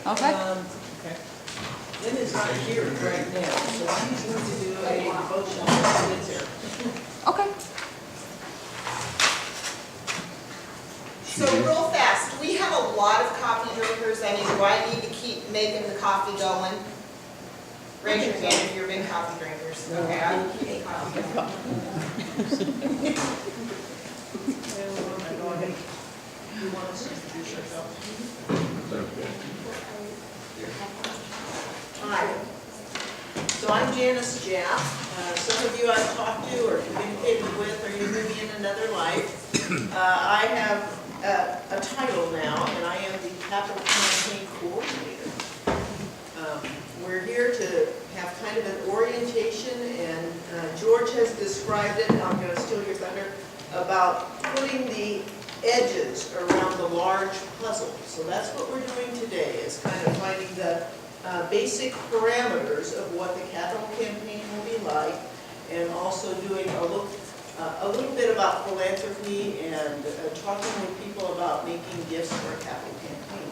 Okay. Okay. Lynn is not here right now, so she's going to do a devotion when she gets here. Okay. So real fast, do we have a lot of coffee drinkers? I mean, do I need to keep making the coffee going? Raise your hand if you're big coffee drinkers. Okay, I will keep coffee going. Go ahead. You want us to introduce yourself? Hi. So I'm Janice Japp. Some of you I've talked to or communicated with, or you knew me in another life. I have a title now, and I am the Capital Campaign Coordinator. We're here to have kind of an orientation, and George has described it, I'm going to steal your thunder, about putting the edges around the large puzzle. So that's what we're doing today, is kind of finding the basic parameters of what the capital campaign will be like, and also doing a little bit about philanthropy and talking with people about making gifts for a capital campaign.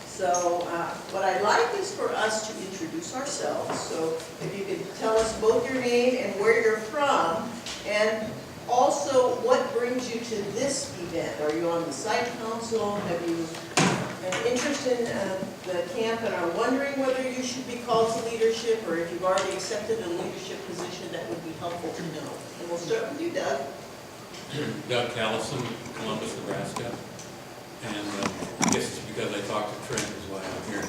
So what I'd like is for us to introduce ourselves. So if you could tell us both your name and where you're from, and also what brings you to this event. Are you on the site council? Have you an interest in the camp and are wondering whether you should be called to leadership, or if you've already accepted a leadership position, that would be helpful to know. And we'll start with you, Doug. Doug Callison, Columbus, Nebraska. And I guess it's because I talked to Trent is why I'm here.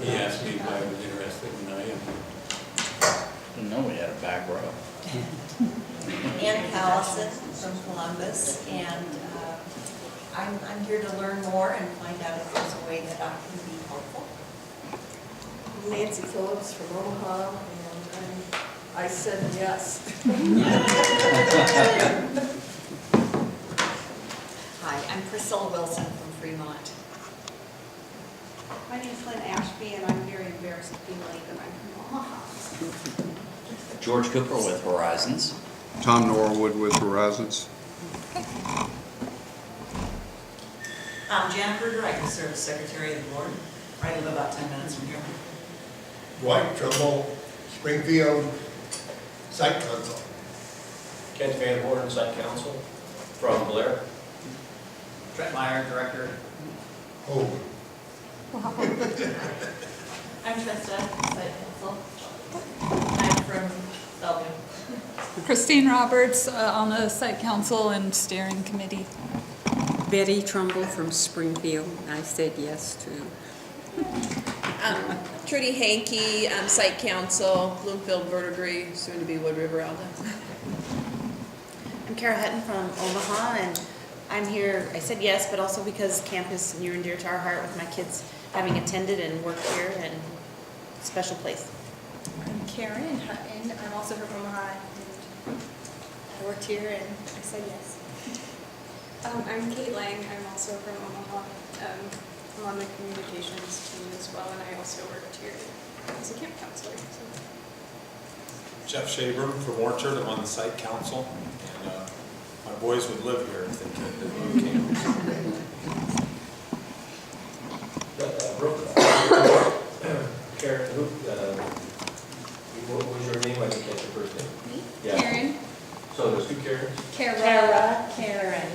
He asked me if I was interested, and I am. Didn't know we had a back row. Ann Callison from Columbus, and I'm here to learn more and find out if there's a way that I can be helpful. Nancy Phillips from Omaha, and I said yes. Hi, I'm Priscilla Wilson from Fremont. My name is Lynn Ashby, and I'm very embarrassed to be late, and I'm from Omaha. George Cooper with Horizons. Tom Norwood with Horizons. I'm Jennifer Drake, Service Secretary of the Board. I live about 10 minutes from here. Dwight Trumbull, Springfield Site Council. Kent Van Horn, Site Council from Blair. Trent Meyer, Director. Hogan. I'm Trista, Site Council. I'm from Bellevue. Christine Roberts on the site council and steering committee. Betty Trumbull from Springfield. I said yes to. Trudy Hankey, Site Council, Bloomfield Verdigris, soon to be Wood River Alta. I'm Kara Hutton from Omaha, and I'm here, I said yes, but also because camp is near and dear to our heart with my kids having attended and worked here, and special place. I'm Karen Hutton. I'm also from Omaha, and I worked here, and I said yes. I'm Kate Lang. I'm also from Omaha. I'm on the communications team as well, and I also worked here as a camp counselor. So. Jeff Shabram from Orchard. I'm on the site council, and my boys would live here if they could. They love campus. Karen, what was your name? I didn't catch your first name. Me? Yeah. Karen. So there's two Karens? Karen.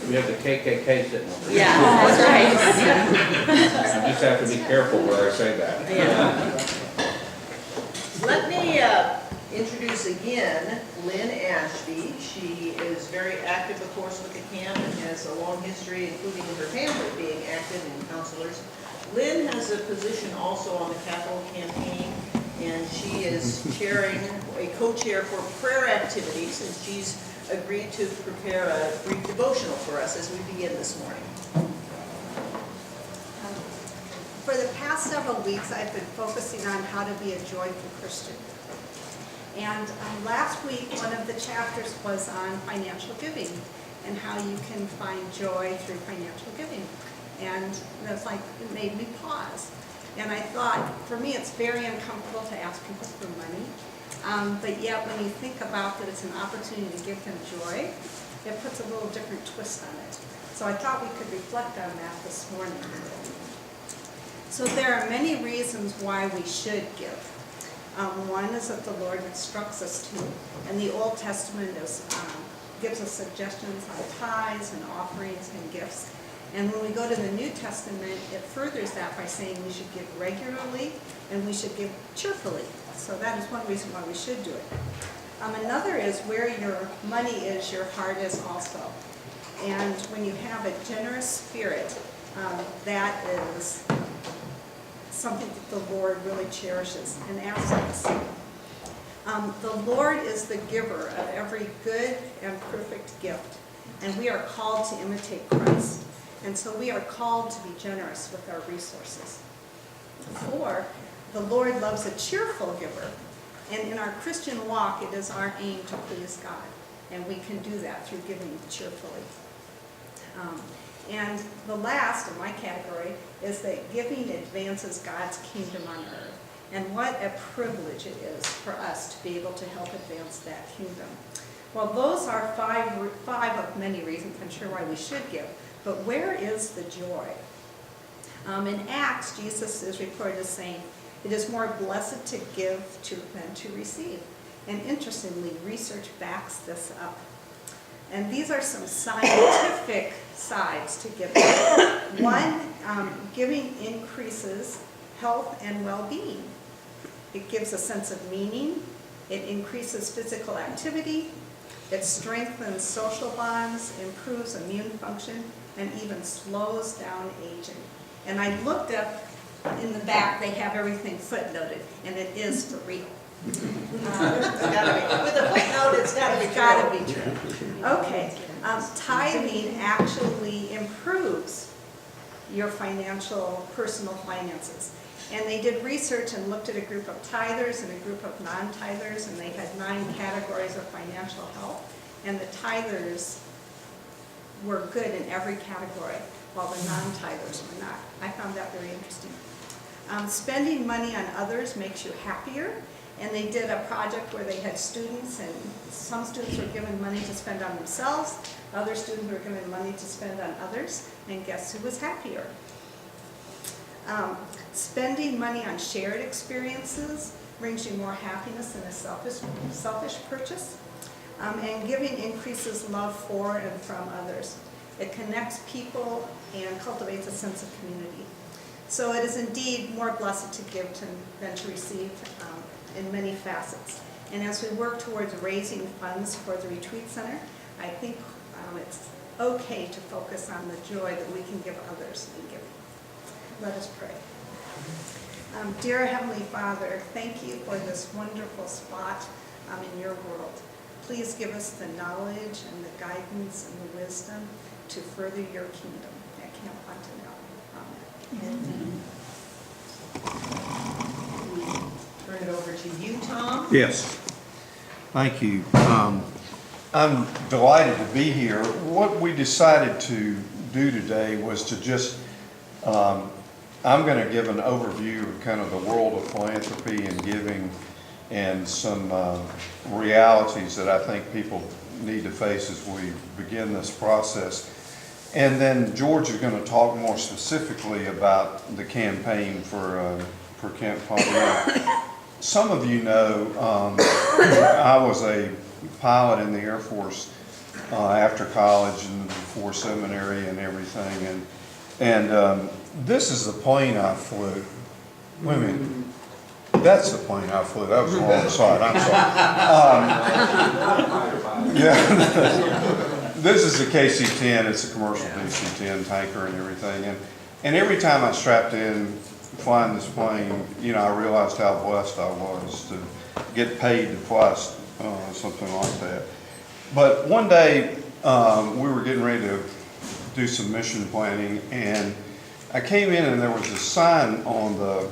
We have the KKK sitting over there. Yeah, that's right. I just have to be careful where I say that. Yeah. Let me introduce again Lynn Ashby. She is very active, of course, with the camp and has a long history, including her family being active and counselors. Lynn has a position also on the capital campaign, and she is chairing a co-chair for prayer activities, and she's agreed to prepare a brief devotional for us as we begin this morning. For the past several weeks, I've been focusing on how to be a joyful Christian. And last week, one of the chapters was on financial giving and how you can find joy through financial giving. And that's like, it made me pause. And I thought, for me, it's very uncomfortable to ask people for money. But yet, when you think about that it's an opportunity to give them joy, it puts a little different twist on it. So I thought we could reflect on that this morning. So there are many reasons why we should give. One is that the Lord instructs us to, and the Old Testament gives us suggestions on tithes and offerings and gifts. And when we go to the New Testament, it furthers that by saying we should give regularly and we should give cheerfully. So that is one reason why we should do it. Another is where your money is, your heart is also. And when you have a generous spirit, that is something that the Lord really cherishes and asks us. The Lord is the giver of every good and perfect gift, and we are called to imitate Christ. And so we are called to be generous with our resources. 4, the Lord loves a cheerful giver, and in our Christian walk, it is our aim to please God, and we can do that through giving cheerfully. And the last of my category is that giving advances God's kingdom on earth. And what a privilege it is for us to be able to help advance that kingdom. Well, those are five of many reasons, I'm sure, why we should give. But where is the joy? In Acts, Jesus is reported as saying, "It is more blessed to give than to receive." And interestingly, research backs this up. And these are some scientific sides to giving. One, giving increases health and well-being. It gives a sense of meaning. It increases physical activity. It strengthens social bonds, improves immune function, and even slows down aging. And I looked up in the back, they have everything footnoted, and it is for real. It's gotta be. With a footnote, it's gotta be true. Okay, tithing actually improves your personal finances. And they did research and looked at a group of tithers and a group of non-tithers, and they had 9 categories of financial health. And the tithers were good in every category, while the non-tithers were not. I found that very interesting. Spending money on others makes you happier. And they did a project where they had students, and some students were given money to spend on themselves, other students were given money to spend on others, and guess who was happier? Spending money on shared experiences brings you more happiness than a selfish purchase. And giving increases love for and from others. It connects people and cultivates a sense of community. So it is indeed more blessed to give than to receive in many facets. And as we work towards raising funds for the Retreat Center, I think it's okay to focus on the joy that we can give others in giving. Let us pray. Dear Heavenly Father, thank you for this wonderful spot in your world. Please give us the knowledge and the guidance and the wisdom to further your kingdom at Camp Fontanelle. Amen. Turn it over to you, Tom. Yes. Thank you. I'm delighted to be here. What we decided to do today was to just, I'm going to give an overview of kind of the world of philanthropy and giving and some realities that I think people need to face as we begin this process. And then George is going to talk more specifically about the campaign for Camp Fontanelle. Some of you know I was a pilot in the Air Force after college and before seminary and everything. And this is the plane I flew. Wait a minute. That's the plane I flew. That was the wrong side. I'm sorry. Yeah. This is the KC-10. It's a commercial DC-10 tanker and everything. And every time I strapped in flying this plane, you know, I realized how blessed I was to get paid to fly something like that. But one day we were getting ready to do some mission planning, and I came in and there was a sign on the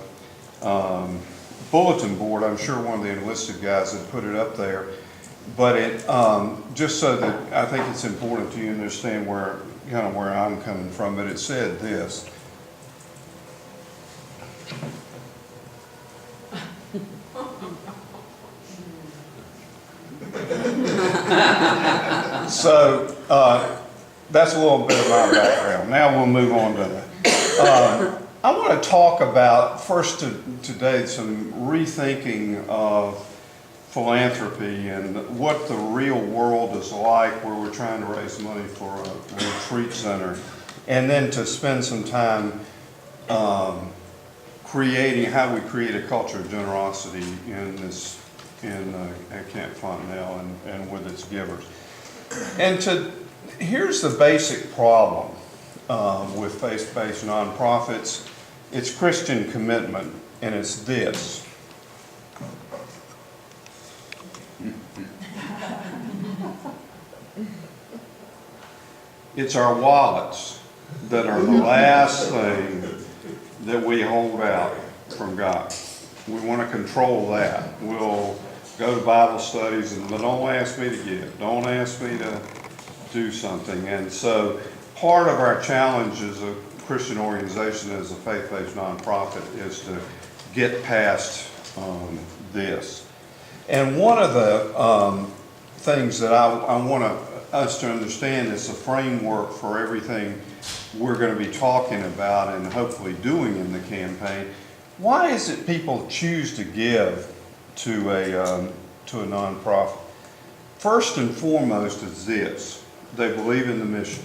bulletin board. I'm sure one of the enlisted guys had put it up there, but it just so that I think it's important to you understand where I'm coming from. But it said this. So That's a little bit of my background. Now we'll move on to that. I want to talk about, first today, some rethinking of philanthropy and what the real world is like where we're trying to raise money for a retreat center. And then to spend some time creating, how we create a culture of generosity at Camp Fontenelle and with its givers. And here's the basic problem with faith-based nonprofits. It's Christian commitment, and it's this. It's our wallets that are the last thing that we hold out from God. We want to control that. We'll go to Bible studies and don't ask me to give. Don't ask me to do something. And so part of our challenge as a Christian organization, as a faith-based nonprofit, is to get past this. And one of the things that I want us to understand is the framework for everything we're going to be talking about and hopefully doing in the campaign. Why is it people choose to give to a nonprofit? First and foremost is this: they believe in the mission.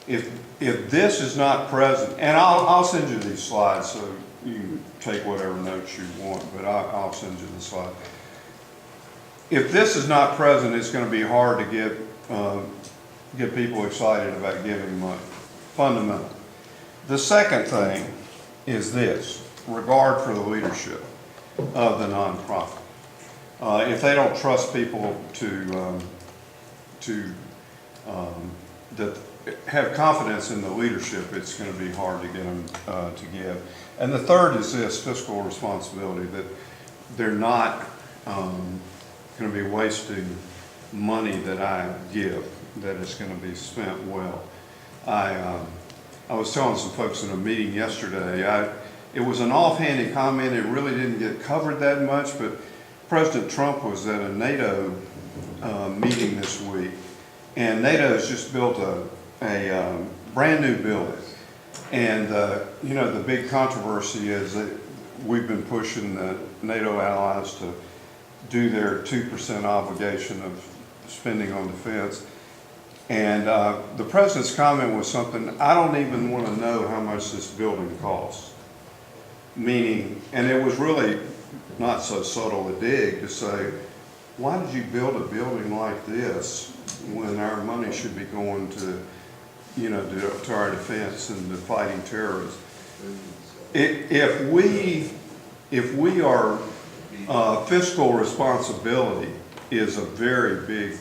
If this is not present, and I'll send you these slides so you can take whatever notes you want, but I'll send you the slide. If this is not present, it's going to be hard to get people excited about giving money. Fundamental. The second thing is this: regard for the leadership of the nonprofit. If they don't trust people that have confidence in the leadership, it's going to be hard to get them to give. And the third is this: fiscal responsibility, that they're not going to be wasting money that I give, that it's going to be spent well. I was telling some folks in a meeting yesterday, it was an offhanded comment, it really didn't get covered that much, but President Trump was at a NATO meeting this week, and NATO has just built a brand new building. And the big controversy is that we've been pushing the NATO allies to do their 2% obligation of spending on defense. And the president's comment was something: I don't even want to know how much this building costs. Meaning, and it was really not so subtle a dig to say, why did you build a building like this when our money should be going to our defense and to fighting terrorists? If we are, fiscal responsibility is a very big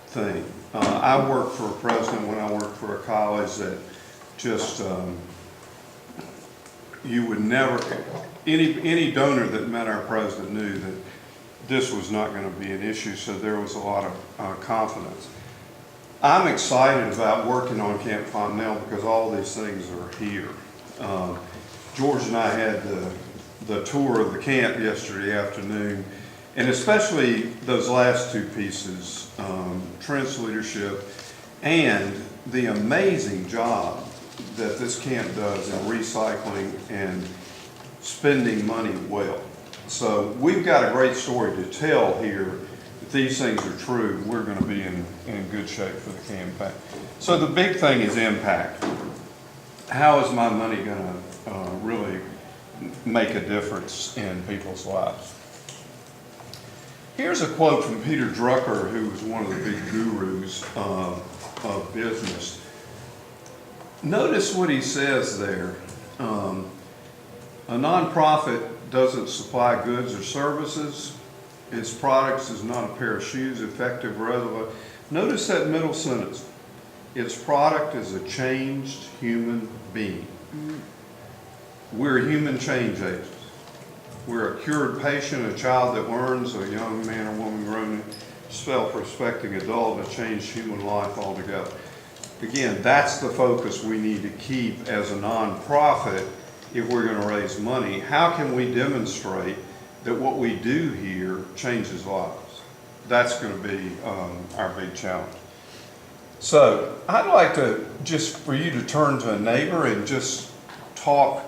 thing. I worked for a president when I worked for a college that just, you would never, any donor that met our president knew that this was not going to be an issue, so there was a lot of confidence. I'm excited about working on Camp Fontenelle because all these things are here. George and I had the tour of the camp yesterday afternoon, and especially those last two pieces, Trent's leadership and the amazing job that this camp does in recycling and spending money well. So we've got a great story to tell here. If these things are true, we're going to be in good shape for the campaign. So the big thing is impact. How is my money going to really make a difference in people's lives? Here's a quote from Peter Drucker, who was one of the big gurus of business. Notice what he says there. A nonprofit doesn't supply goods or services. Its products is not a pair of shoes, effective, relevant. Notice that middle sentence. Its product is a changed human being. We're human change agents. We're a cured patient, a child that learns, a young man or woman grown, self-respecting adult, a changed human life altogether. Again, that's the focus we need to keep as a nonprofit if we're going to raise money. How can we demonstrate that what we do here changes lives? That's going to be our big challenge. So I'd like to, just for you to turn to a neighbor and just talk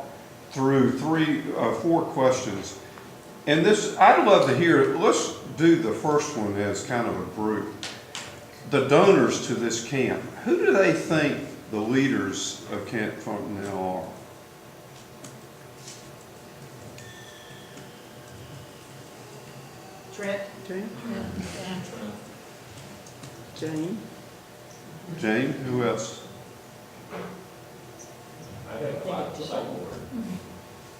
through 4 questions. And this, I'd love to hear, let's do the first one as kind of a group. The donors to this camp, who do they think the leaders of Camp Fontanelle are? Trent? Jane? Jane, who else? I think a lot of the site board,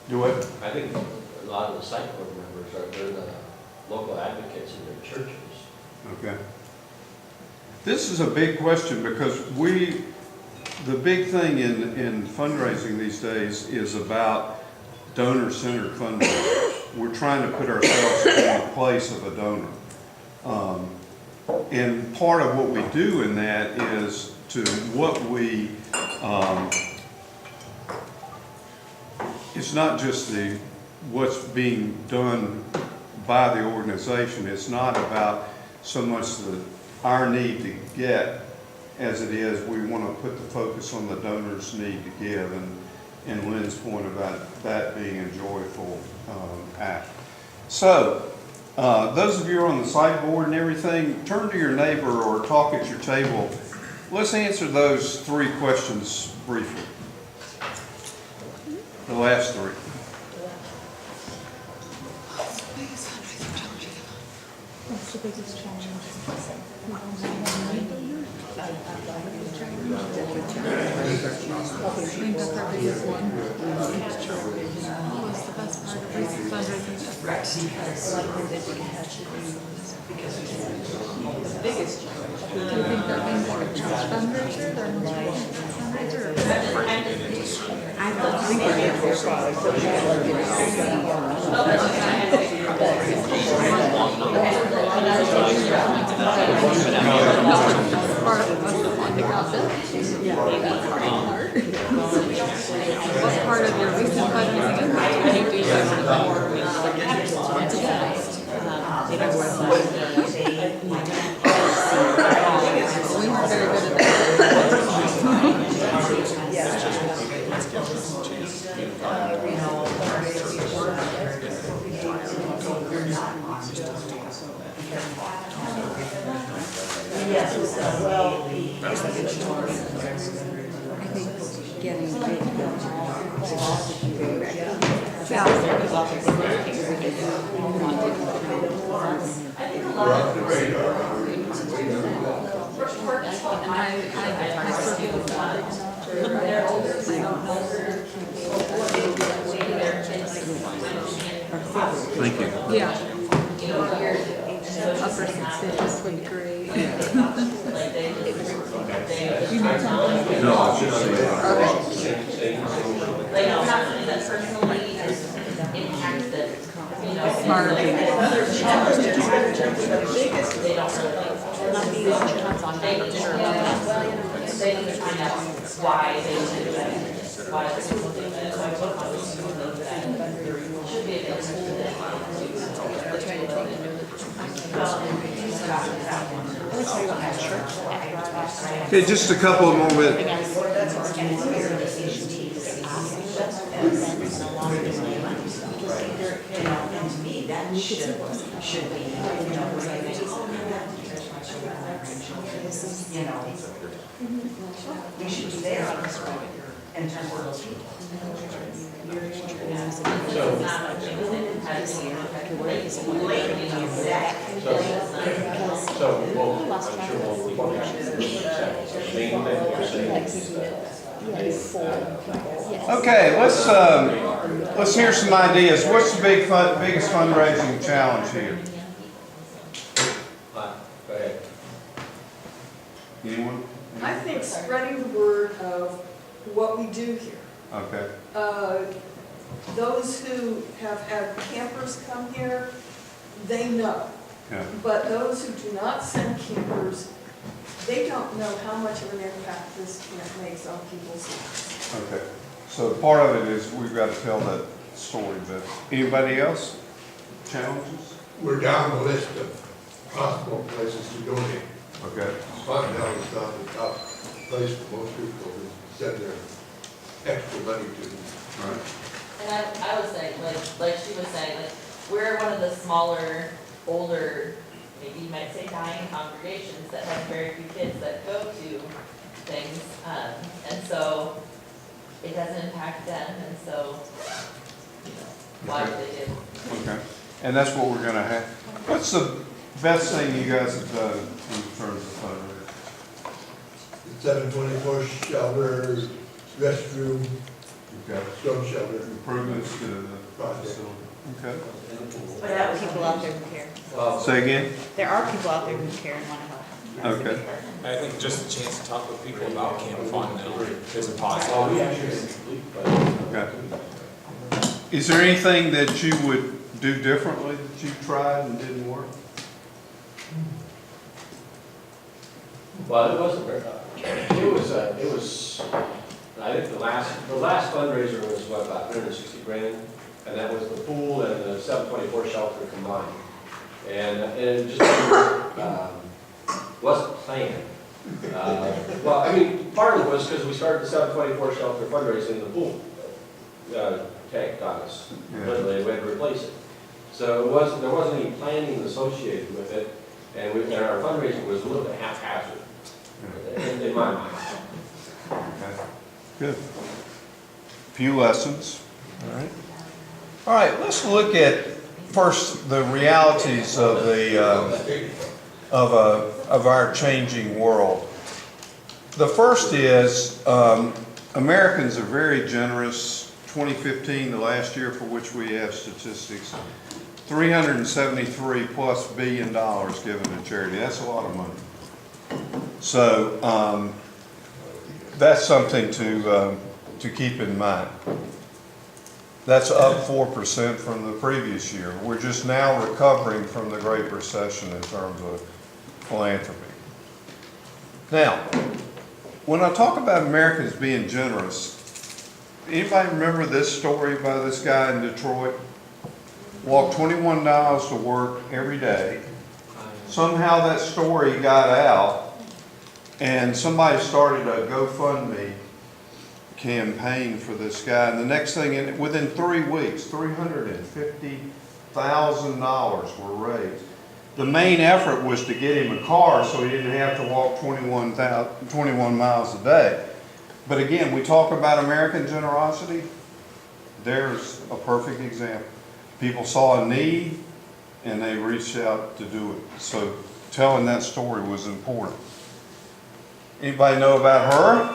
Do what? I think a lot of the site board members they're the local advocates in their churches. Okay. This is a big question because the big thing in fundraising these days is about donor-centered fundraising. We're trying to put ourselves in the place of a donor. And part of what we do in that is it's not just what's being done by the organization. It's not about so much our need to get as it is we want to put the focus on the donor's need to give, and Lynn's point about that being a joyful act. So those of you who are on the site board and everything, turn to your neighbor or talk at your table. Let's answer those 3 questions briefly. The last 3. What's the biggest challenge? I think that's our biggest one. What's the best part of recent fundraising? The biggest challenge. Do you think that means like a church fundraiser or a fundraiser? I don't think Part of the funding of it. What part of your recent fundraising is that? Can you do that more together? We weren't very good at that. I think getting big. Thank you. Yeah. Upper six would be great. You need something? No, it's just Like, I'm not something that personally is impacted, you know. Smart. Other challenges, the biggest, they don't really. They need to find out why they do that, why they're doing that. So I took on this, that should be able to do that. Okay, just a couple of more minutes. To me, that should be, we should be there on this road in terms of those people. Okay, let's hear some ideas. What's the biggest fundraising challenge here? Go ahead. Anyone? I think spreading the word of what we do here. Okay. Those who have had campers come here, they know. Yeah. But those who do not send campers, they don't know how much of an impact this camp makes on people's lives. Okay. So part of it is we've got to tell that story, but anybody else? Challenges? We're down the list of possible places to donate. Okay. fund balance not the top place for most people to send their extra money to. Right. And I was saying, like she was saying, like, we're one of the smaller, older, maybe you might say dying congregations that have very few kids that go to things. And so it doesn't impact them, and so, you know, why would they do? Okay, and that's what we're gonna have. What's the best thing you guys have done in terms of fundraising? 724 shelter, restroom, storm shelter. Improvements to the Project. facility. Okay. But there are people out there who care. Say again? There are people out there who care and want to help. Okay. I think just a chance to talk with people about Camp Fun now is a positive. Okay. Is there anything that you would do differently that you tried and didn't work? Well, it wasn't very, it was, I think the last fundraiser was what, about 160 grand? And that was the pool and the 724 shelter combined. And it just wasn't planned. Well, I mean, part of it was because we started the 724 shelter fundraising in the pool. Tank got us, literally, we had to replace it. So there wasn't any planning associated with it, and our fundraising was a little bit haphazard, in my mind. Okay. Good. Few lessons. All right. All right, let's look at first the realities of the of our changing world. The first is Americans are very generous. 2015, the last year for which we have statistics, $373+ billion given to charity. That's a lot of money. So that's something to keep in mind. That's up 4% from the previous year. We're just now recovering from the Great Recession in terms of philanthropy. Now, when I talk about Americans being generous, anybody remember this story by this guy in Detroit? Walked 21 miles to work every day. Somehow that story got out and somebody started a GoFundMe campaign for this guy. And the next thing, within 3 weeks, $350,000 were raised. The main effort was to get him a car so he didn't have to walk 21 miles a day. But again, we talk about American generosity. There's a perfect example. People saw a need and they reached out to do it. So telling that story was important. Anybody know about her?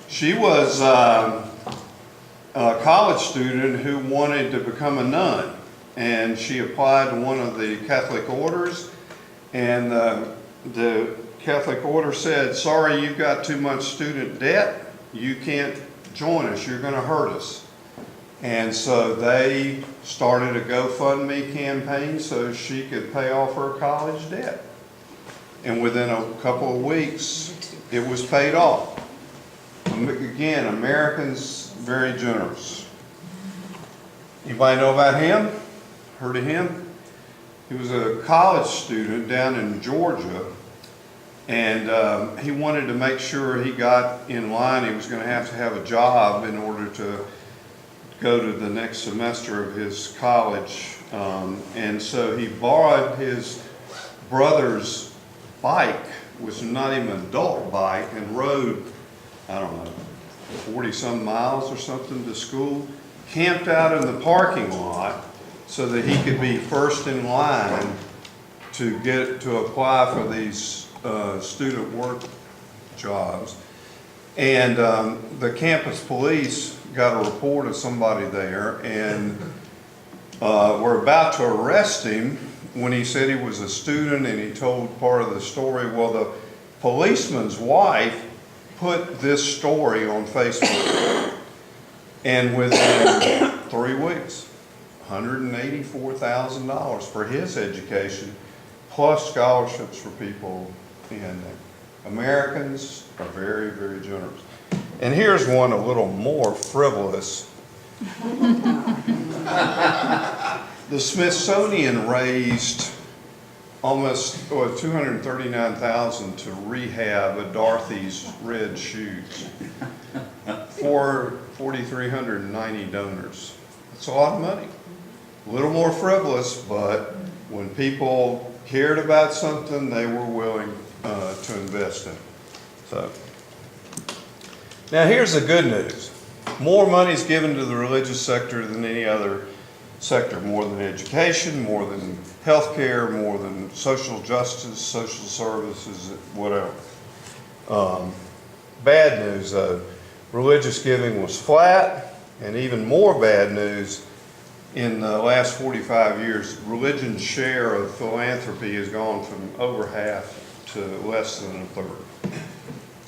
She was a college student who wanted to become a nun. And she applied to one of the Catholic orders. And the Catholic order said, sorry, you've got too much student debt. You can't join us. You're going to hurt us. And so they started a GoFundMe campaign so she could pay off her college debt. And within a couple of weeks, it was paid off. Again, Americans, very generous. Anybody know about him? Heard of him? He was a college student down in Georgia. And he wanted to make sure he got in line. He was going to have a job in order to go to the next semester of his college. And so he borrowed his brother's bike, which was not even an adult bike, and rode, I don't know, 40-some miles or something to school, camped out in the parking lot so that he could be first in line to apply for these student work jobs. And the campus police got a report of somebody there and were about to arrest him when he said he was a student, and he told part of the story. Well, the policeman's wife put this story on Facebook, and within 3 weeks, $184,000 for his education, plus scholarships for people. And Americans are very, very generous. And here's one a little more frivolous. The Smithsonian raised almost, $239,000 to rehab a Dorothy's red shoes for 4,390 donors. That's a lot of money. A little more frivolous, but when people cared about something, they were willing to invest in it. So, now here's the good news. More money is given to the religious sector than any other sector, more than education, more than healthcare, more than social justice, social services, whatever. Bad news though, religious giving was flat, and even more bad news, in the last 45 years, religion's share of philanthropy has gone from over half to less than a third.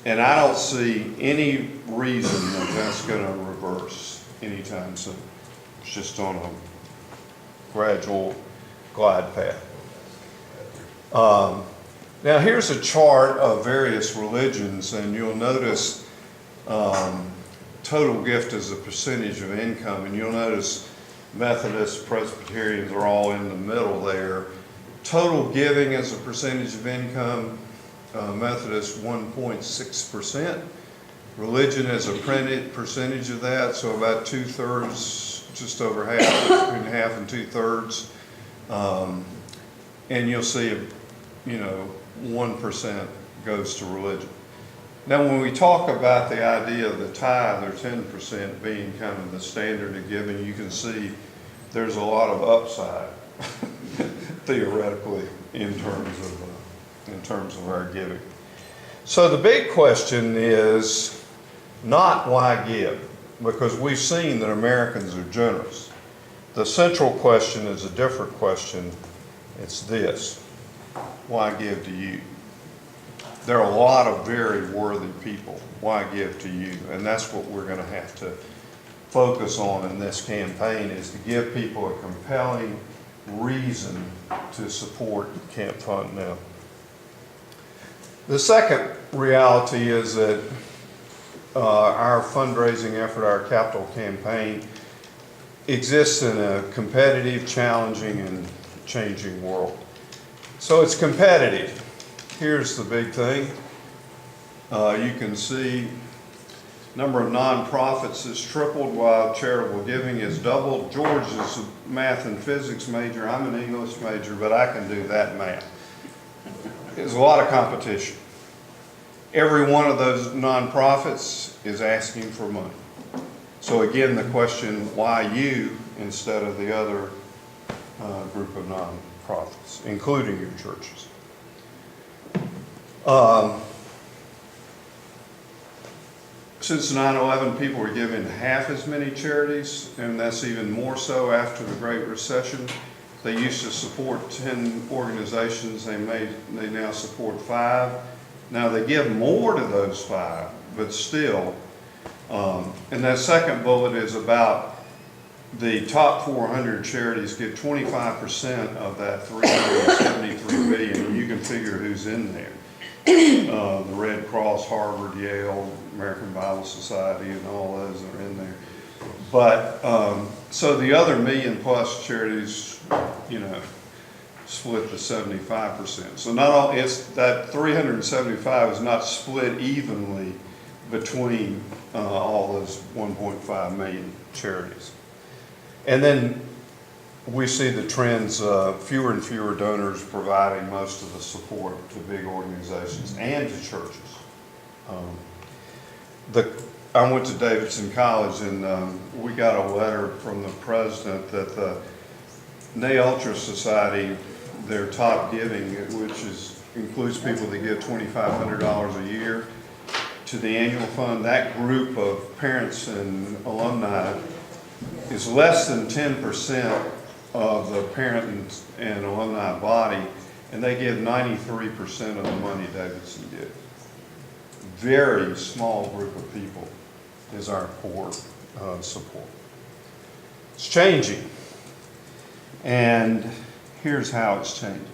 And I don't see any reason that that's going to reverse anytime soon. It's just on a gradual glide path. Now here's a chart of various religions, and you'll notice total gift as a percentage of income, and you'll notice Methodists, Presbyterians are all in the middle there. Total giving as a percentage of income, Methodist 1.6%. Religion as a percentage of that, so about 2/3, just over half, between half and 2/3. And you'll see, 1% goes to religion. Now, when we talk about the idea of the tithe, or 10% being kind of the standard of giving, you can see there's a lot of upside, theoretically, in terms of our giving. So the big question is not why give, because we've seen that Americans are generous. The central question is a different question. It's this: why give to you? There are a lot of very worthy people. Why give to you? And that's what we're going to have to focus on in this campaign, is to give people a compelling reason to support Camp Fontenelle. The second reality is that our fundraising effort, our capital campaign, exists in a competitive, challenging, and changing world. So it's competitive. Here's the big thing. You can see number of nonprofits has tripled while charitable giving has doubled. George is a math and physics major. I'm an English major, but I can do that math. There's a lot of competition. Every one of those nonprofits is asking for money. So again, the question, why you instead of the other group of nonprofits, including your churches? Since 9/11, people were giving half as many charities, and that's even more so after the Great Recession. They used to support 10 organizations. They now support 5. Now they give more to those 5, but still. And that second bullet is about the top 400 charities get 25% of that $373 billion, and you can figure who's in there. The Red Cross, Harvard, Yale, American Bible Society, and all those are in there. But, so the other million-plus charities, split the 75%. So not all, it's that 375 is not split evenly between all those 1.5 million charities. And then we see the trends of fewer and fewer donors providing most of the support to big organizations and to churches. I went to Davidson College, and we got a letter from the president that the Ne Ultra Society, their top giving, which includes people that give $2,500 a year to the annual fund, that group of parents and alumni is less than 10% of the parent and alumni body, and they give 93% of the money Davidson gives. Very small group of people is our core support. It's changing, and here's how it's changing.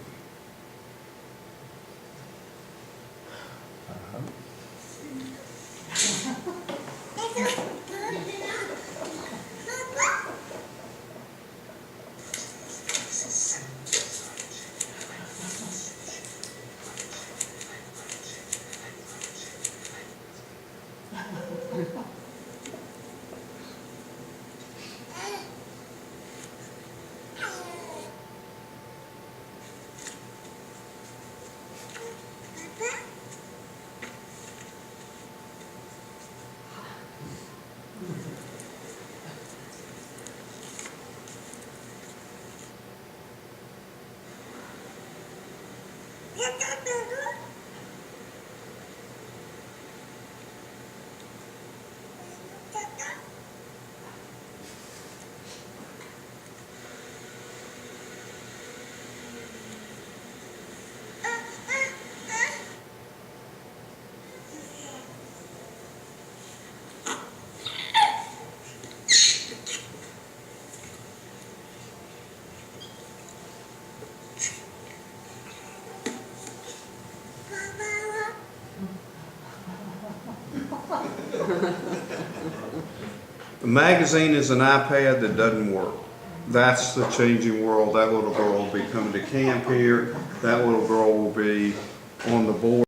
A magazine is an iPad that doesn't work. That's the changing world. That little girl will be coming to camp here. That little girl will be on the board.